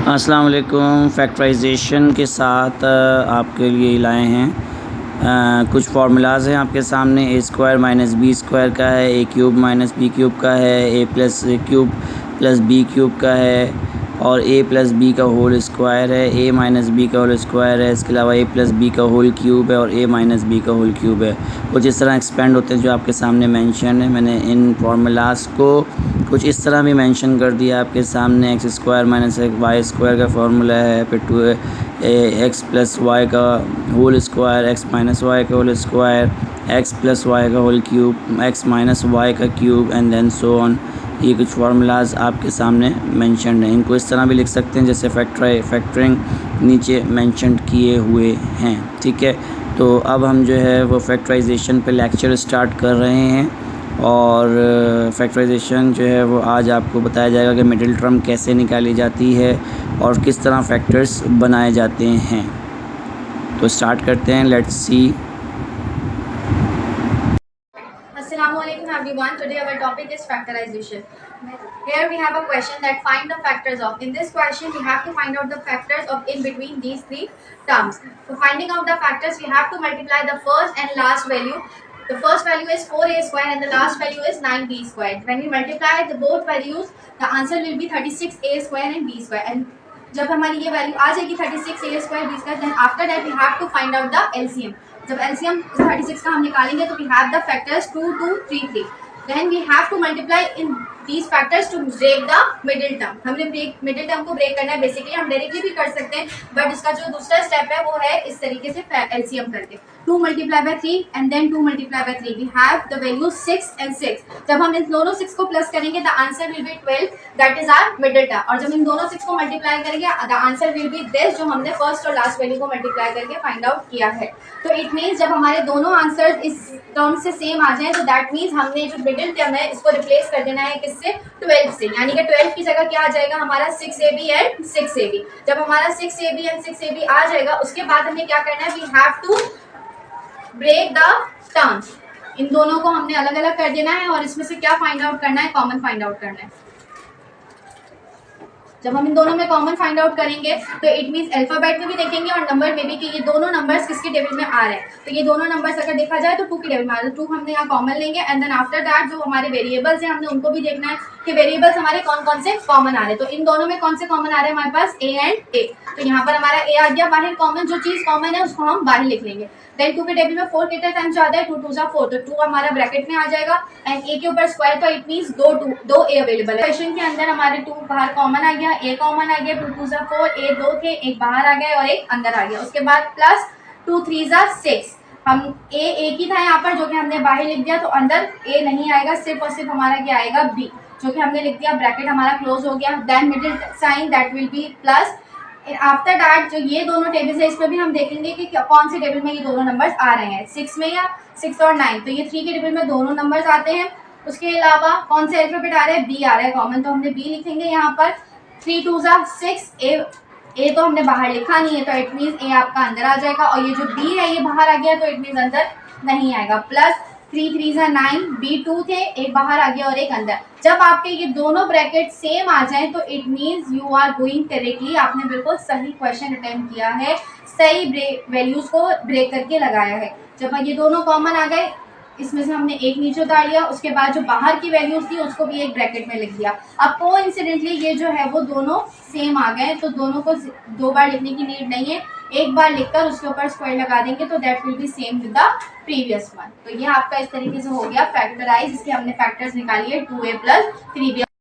अस्सलाम वालेकुम। फैक्टराइजेशन के साथ आपके लिए लाए हैं कुछ फार्मूलाज़ हैं आपके सामने। A square minus B square का है, A cube minus B cube का है, A plus cube plus B cube का है और ए प्लस बी का होल स्क्वायर है, ए माइनस बी का होल स्क्वायर है। इसके अलावा ए प्लस बी का होल क्यूब है और ए माइनस बी का होल क्यूब है। कुछ इस तरह एक्सपेंड होते हैं जो आपके सामने मेंशन है। मैंने इन फार्मूलाज़ को कुछ इस तरह भी मेंशन कर दिया आपके सामने। X square minus Y square का फार्मूला है, फिर टू एक्स प्लस वाई का whole square, X minus Y का whole square, X plus Y का whole cube, X minus Y का cube and then so on. ये कुछ फार्मूलाज़ आपके सामने मेंशन हैं। इनको इस तरह भी लिख सकते हैं जैसे फैक्टरिंग नीचे मेंशन किए हुए हैं। ठीक है, तो अब हम जो है वो फैक्टराइजेशन पे लेक्चर स्टार्ट कर रहे हैं और फैक्टराइजेशन जो है वो आज आपको बताया जाएगा कि मिडिल टर्म कैसे निकाली जाती है और किस तरह फैक्टर्स बनाए जाते हैं। तो स्टार्ट करते हैं, let's see. Assalamualaikum everyone. Today our topic is factorization. Here we have a question that find the factors of. In this question we have to find out the factors of in between these three terms. For finding out the factors we have to multiply the first and last value. The first value is 4a square and the last value is 9b square. When we multiply the both values, the answer will be 36a square and b square. And जब हमारी ये value आ जाएगी 36a square b square, then after that we have to find out the LCM. जब LCM 36 का हम निकालेंगे तो we have the factors 2, 2, 3, 3. Then we have to multiply in these factors to break the middle term. हमने middle term को break करना है। Basically हम डायरेक्टली भी कर सकते हैं, बट इसका जो दूसरा स्टेप है वो है इस तरीके से LCM करके 2 multiplied by 3 and then 2 multiplied by 3. We have the value 6 and 6. जब हम इन दोनों 6 को प्लस करेंगे the answer will be 12. That is our middle term. और जब इन दोनों 6 को मल्टीप्लाई करेंगे the answer will be this, जो हमने फर्स्ट और लास्ट वैल्यू को मल्टीप्लाई करके फाइंड आउट किया है। तो इट मीन्स जब हमारे दोनों आंसर इस टर्म से सेम आ जाए तो दैट मीन्स हमने जो मिडिल टर्म है इसको रिप्लेस कर देना है किससे, 12 से। यानी कि 12 की जगह क्या आ जाएगा हमारा 6ab एंड 6ab। जब हमारा 6ab एंड 6ab आ जाएगा उसके बाद हमें क्या करना है, we have to break the terms. इन दोनों को हमने अलग अलग कर देना है और इसमें से क्या फाइंड आउट करना है, कॉमन फाइंड आउट करना है। जब हम इन दोनों में कॉमन फाइंड आउट करेंगे तो इट मींस अल्फाबेट में भी देखेंगे और नंबर में भी कि ये दोनों नंबर्स किसके टेबल में आ रहे हैं। तो ये दोनों नंबर्स अगर देखा जाए तो 2 के टेबल में आ रहे हैं, 2 हमने यहाँ कॉमन लेंगे एंड देन आफ्टर दैट जो हमारे वेरिएबल्स हैं हमने उनको भी देखना है कि वेरिएबल्स हमारे कौन कौन से कॉमन आ रहे हैं। तो इन दोनों में कौन से कॉमन आ रहे हैं हमारे पास, ए एंड ए। तो यहाँ पर हमारा ए आ गया बाहर कॉमन, जो चीज कॉमन है उसको हम बाहर लिख लेंगे। देन 2 के टेबल में 4 कितने टाइम्स आता है, 2 2 जा 4, तो 2 हमारा ब्रैकेट में आ जाएगा एंड ए के ऊपर स्क्वायर, तो इट मींस दो ए अवेलेबल है। क्वेश्चन के अंदर हमारे 2 बाहर कॉमन आ गया, ए कॉमन आ गया, 2 2 जा 4, ए 2 थे, एक बाहर आ गया और एक अंदर आ गया। उसके बाद प्लस 2 3 जा 6, हम ए एक ही था यहाँ पर जो कि हमने बाहर लिख दिया, तो अंदर ए नहीं आएगा, सिर्फ और सिर्फ हमारा क्या आएगा, बी, जो कि हमने लिख दिया, ब्रैकेट हमारा क्लोज हो गया। Then middle sign that will be plus. After that जो ये दोनों टेबल्स है इस पर भी हम देखेंगे कि कौन से टेबल में ये दोनों नंबर्स आ रहे हैं, 6 में या 6 और 9। तो ये 3 के टेबल में दोनों नंबर्स आते हैं। उसके अलावा कौन से अल्फाबेट आ रहे हैं, बी आ रहा है कॉमन, तो हमने बी लिखेंगे यहाँ पर। 3 2 जा 6, ए तो हमने बाहर लिखा नहीं है तो इट मीन्स ए आपका अंदर आ जाएगा और ये जो बी है ये बाहर आ गया तो इट मीन्स अंदर नहीं आएगा। प्लस 3 3 जा 9, बी 2 थे, एक बाहर आ गया और एक अंदर। जब आपके ये दोनों ब्रैकेट सेम आ जाए तो it means you are going correctly, आपने बिल्कुल सही क्वेश्चन अटेम्प्ट किया है, सही वैल्यूज को ब्रेक करके लगाया है। जब ये दोनों कॉमन आ गए इसमें से हमने एक नीचे उतार लिया, उसके बाद जो बाहर की वैल्यूज थी उसको भी एक ब्रैकेट में लिख दिया। अब कोइंसिडेंटली ये जो है वो दोनों सेम आ गए तो दोनों को 2 बार लिखने की नीड नहीं है, एक बार लिखकर उसके ऊपर स्क्वायर लगा देंगे तो that will B same with the previous one. तो ये आपका इस तरीके से हो गया फैक्टराइज, इसके हमने फैक्टर्स निकाली है 2a प्लस 3b।